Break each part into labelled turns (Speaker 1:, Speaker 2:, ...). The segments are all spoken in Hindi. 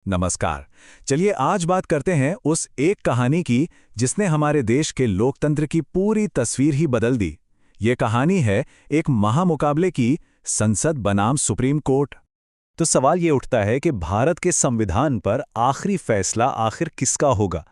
Speaker 1: नमस्कार। चलिए आज बात करते हैं उस एक कहानी की जिसने हमारे देश के लोकतंत्र की पूरी तस्वीर ही बदल दी। ये कहानी है एक महामुकाबले की, संसद बनाम सुप्रीम कोर्ट। तो सवाल ये उठता है कि भारत के संविधान पर आखिरी फैसला आखिर किसका होगा?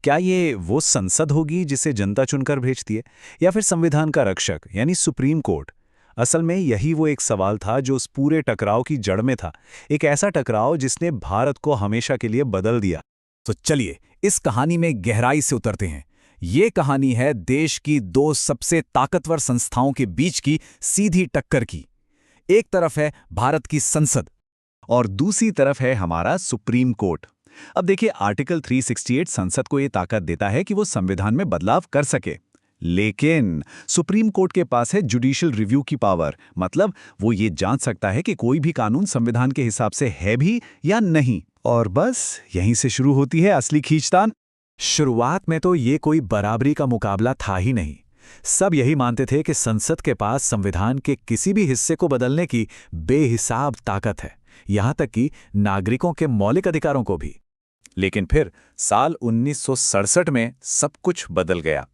Speaker 1: क्या ये वो संसद होगी जिसे जनता चुनकर भेजती है, या फिर संविधान का रक्षक यानी सुप्रीम कोर्ट? असल में यही वो एक सवाल था जो उस पूरे टकराव की जड़ में था। एक ऐसा टकराव जिसने भारत को हमेशा के लिए बदल दिया। तो चलिए इस कहानी में गहराई से उतरते हैं। ये कहानी है देश की दो सबसे ताकतवर संस्थाओं के बीच की सीधी टक्कर की। एक तरफ है भारत की संसद और दूसरी तरफ है हमारा सुप्रीम कोर्ट। अब देखिए, आर्टिकल 368 संसद को ये ताकत देता है कि वो संविधान में बदलाव कर सके, लेकिन सुप्रीम कोर्ट के पास है जुडिशियल रिव्यू की पावर। मतलब वो ये जांच सकता है कि कोई भी कानून संविधान के हिसाब से है भी या नहीं। और बस यहीं से शुरू होती है असली खींचतान। शुरुआत में तो ये कोई बराबरी का मुकाबला था ही नहीं। सब यही मानते थे कि संसद के पास संविधान के किसी भी हिस्से को बदलने की बेहिसाब ताकत है, यहां तक कि नागरिकों के मौलिक अधिकारों को भी। लेकिन फिर साल 1967 में सब कुछ बदल गया।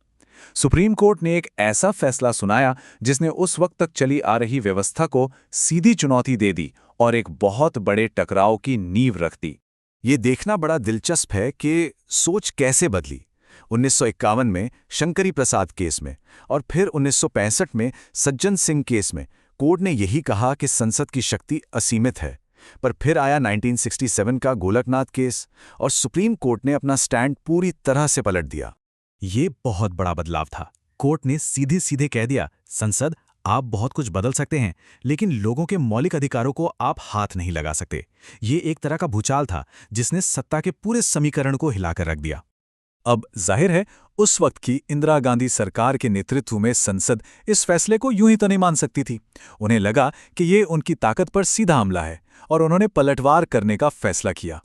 Speaker 1: सुप्रीम कोर्ट ने एक ऐसा फैसला सुनाया जिसने उस वक्त तक चली आ रही व्यवस्था को सीधी चुनौती दे दी और एक बहुत बड़े टकराव की नींव रख दी। ये देखना बड़ा दिलचस्प है कि सोच कैसे बदली। 1951 में शंकरी प्रसाद केस में और फिर 1965 में सज्जन सिंह केस में कोर्ट ने यही कहा कि संसद की शक्ति असीमित है। पर फिर आया 1967 का गोलकनाथ केस और सुप्रीम कोर्ट ने अपना स्टैंड पूरी तरह से पलट दिया। ये बहुत बड़ा बदलाव था। कोर्ट ने सीधे सीधे कह दिया, संसद आप बहुत कुछ बदल सकते हैं, लेकिन लोगों के मौलिक अधिकारों को आप हाथ नहीं लगा सकते। ये एक तरह का भूचाल था जिसने सत्ता के पूरे समीकरण को हिलाकर रख दिया। अब जाहिर है, उस वक्त की इंदिरा गांधी सरकार के नेतृत्व में संसद इस फैसले को यूं ही तो नहीं मान सकती थी। उन्हें लगा कि ये उनकी ताकत पर सीधा हमला है और उन्होंने पलटवार करने का फैसला किया।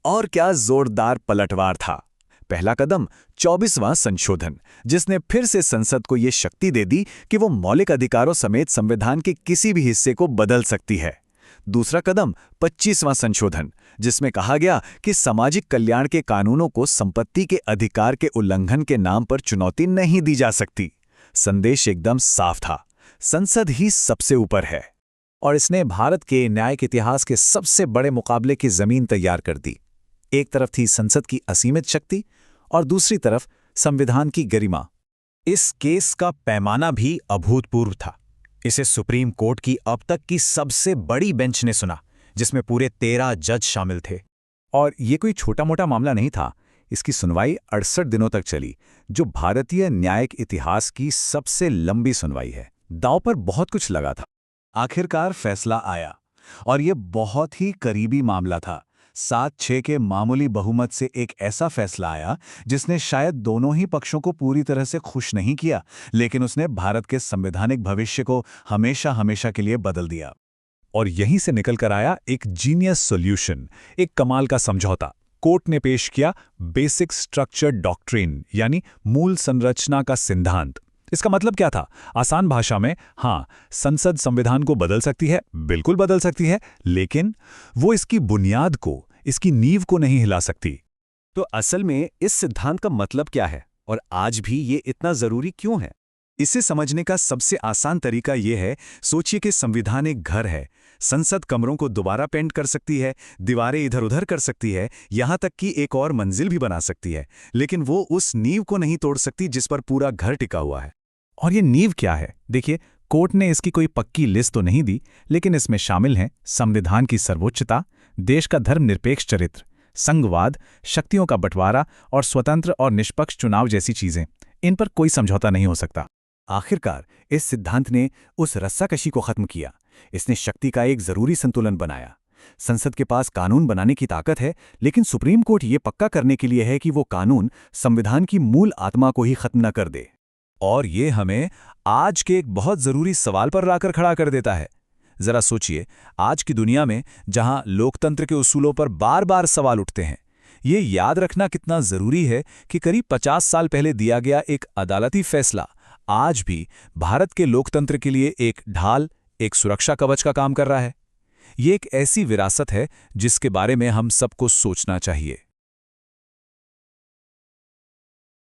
Speaker 1: और क्या जोरदार पलटवार था! पहला कदम 24वां संशोधन, जिसने फिर से संसद को ये शक्ति दे दी कि वो मौलिक अधिकारों समेत संविधान के किसी भी हिस्से को बदल सकती है। दूसरा कदम 25वां संशोधन, जिसमें कहा गया कि सामाजिक कल्याण के कानूनों को संपत्ति के अधिकार के उल्लंघन के नाम पर चुनौती नहीं दी जा सकती। संदेश एकदम साफ था, संसद ही सबसे ऊपर है। और इसने भारत के न्यायिक इतिहास के सबसे बड़े मुकाबले की जमीन तैयार कर दी। एक तरफ थी संसद की असीमित शक्ति और दूसरी तरफ संविधान की गरिमा। इस केस का पैमाना भी अभूतपूर्व था। इसे सुप्रीम कोर्ट की अब तक की सबसे बड़ी बेंच ने सुना, जिसमें पूरे 13 जज शामिल थे। और ये कोई छोटा मोटा मामला नहीं था। इसकी सुनवाई 68 दिनों तक चली, जो भारतीय न्यायिक इतिहास की सबसे लंबी सुनवाई है। दांव पर बहुत कुछ लगा था। आखिरकार फैसला आया और ये बहुत ही करीबी मामला था। 7-6 के मामूली बहुमत से एक ऐसा फैसला आया जिसने शायद दोनों ही पक्षों को पूरी तरह से खुश नहीं किया, लेकिन उसने भारत के संवैधानिक भविष्य को हमेशा हमेशा के लिए बदल दिया। और यहीं से निकल कर आया एक जीनियस सॉल्यूशन, एक कमाल का समझौता। कोर्ट ने पेश किया बेसिक स्ट्रक्चर डॉक्ट्रिन, यानी मूल संरचना का सिद्धांत। इसका मतलब क्या था? आसान भाषा में, हाँ, संसद संविधान को बदल सकती है, बिल्कुल बदल सकती है, लेकिन वो इसकी बुनियाद को, इसकी नींव को नहीं हिला सकती। तो असल में इस सिद्धांत का मतलब क्या है और आज भी ये इतना जरूरी क्यों है? इसे समझने का सबसे आसान तरीका ये है, सोचिए कि संविधान एक घर है। संसद कमरों को दोबारा पेंट कर सकती है, दीवारें इधर उधर कर सकती है, यहां तक कि एक और मंजिल भी बना सकती है, लेकिन वो उस नींव को नहीं तोड़ सकती जिस पर पूरा घर टिका हुआ है। और ये नींव क्या है? देखिए, कोर्ट ने इसकी कोई पक्की लिस्ट तो नहीं दी, लेकिन इसमें शामिल हैं संविधान की सर्वोच्चता, देश का धर्मनिरपेक्ष चरित्र, संघवाद, शक्तियों का बंटवारा और स्वतंत्र और निष्पक्ष चुनाव जैसी चीजें। इन पर कोई समझौता नहीं हो सकता। आखिरकार इस सिद्धांत ने उस रस्साकशी को खत्म किया। इसने शक्ति का एक जरूरी संतुलन बनाया। संसद के पास कानून बनाने की ताकत है, लेकिन सुप्रीम कोर्ट ये पक्का करने के लिए है कि वो कानून संविधान की मूल आत्मा को ही खत्म न कर दे। और ये हमें आज के एक बहुत जरूरी सवाल पर लाकर खड़ा कर देता है। जरा सोचिए, आज की दुनिया में जहां लोकतंत्र के उसूलों पर बार बार सवाल उठते हैं, ये याद रखना कितना जरूरी है कि करीब 50 साल पहले दिया गया एक अदालती फैसला आज भी भारत के लोकतंत्र के लिए एक ढाल, एक सुरक्षा कवच का काम कर रहा है। ये एक ऐसी विरासत है जिसके बारे में हम सबको सोचना चाहिए।